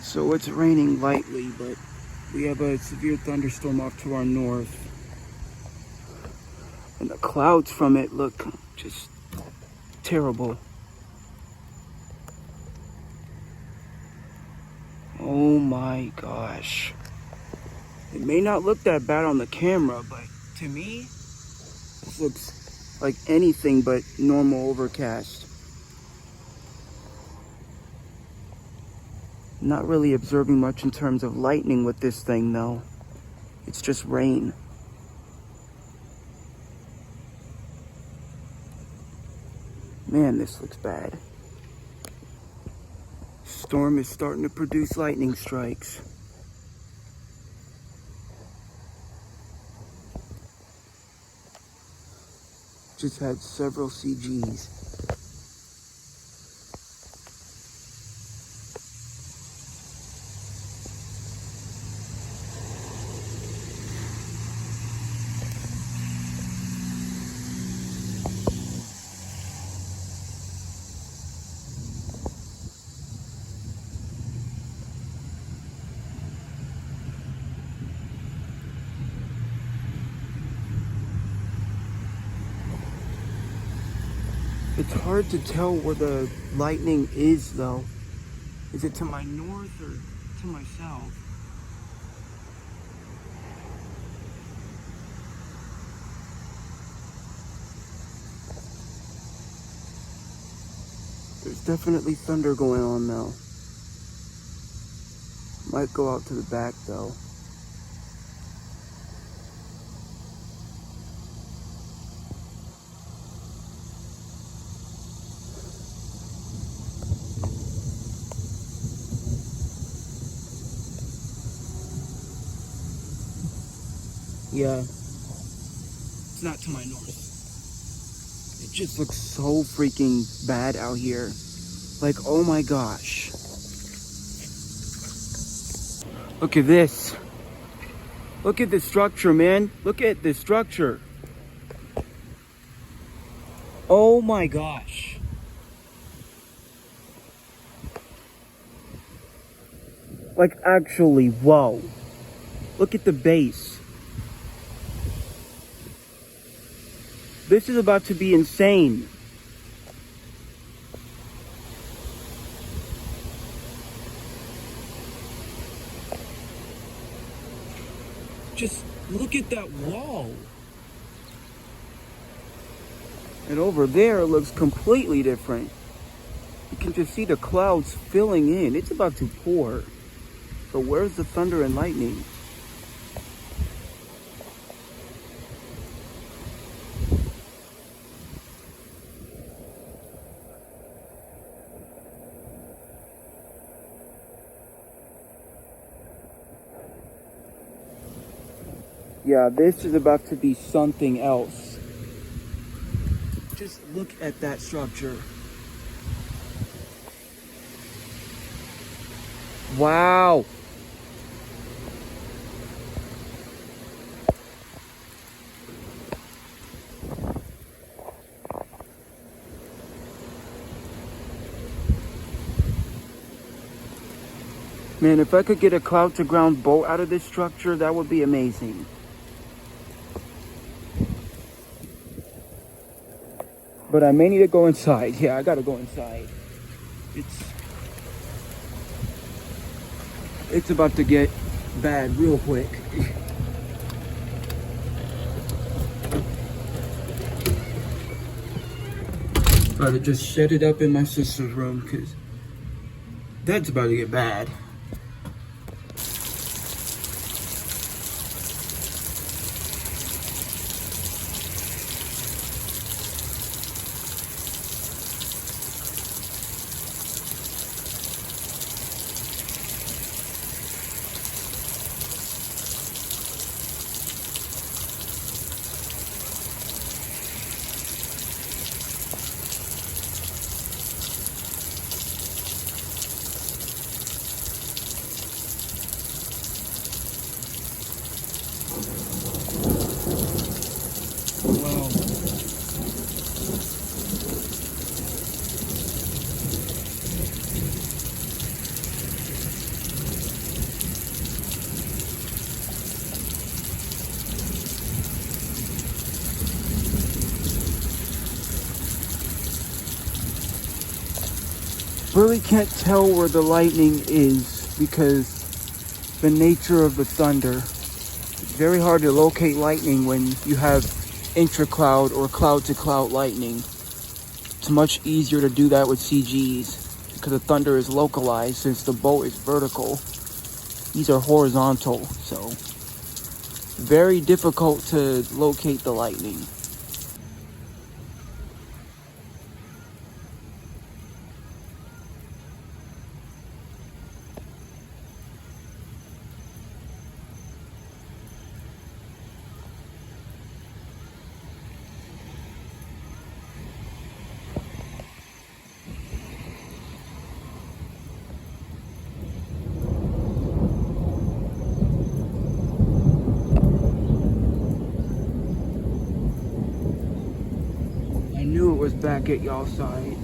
So it's raining lightly, but we have a severe thunderstorm off to our north. And the clouds from it look just terrible. Oh my gosh. It may not look that bad on the camera, but to me, this looks like anything but normal overcast. Not really observing much in terms of lightning with this thing though. It's just rain. Man, this looks bad. Storm is starting to produce lightning strikes. Just had several CGs. It's hard to tell where the lightning is though. Is it to my north or to my south? There's definitely thunder going on though. Might go out to the back though. Yeah, it's not to my north. It just looks so freaking bad out here. Like, oh my gosh. Look at this. Look at the structure, man. Look at the structure. Oh my gosh. Like, actually, whoa. Look at the base. This is about to be insane. Just look at that wall. And over there it looks completely different. You can just see the clouds filling in. It's about to pour. So where's the thunder and lightning? Yeah, this is about to be something else. Just look at that structure. Wow. Man, if I could get a cloud to ground bolt out of this structure, that would be amazing. But I may need to go inside. Yeah, I gotta go inside. It's about to get bad real quick. About to just set it up in my sister's room because that's about to get bad. really can't tell where the lightning is because the nature of the thunder. It's very hard to locate lightning when you have intra-cloud or cloud-to-cloud lightning. It's much easier to do that with CGs because the thunder is localized since the bolt is vertical. These are horizontal, so very difficult to locate the lightning. I knew it was back at y'all's side.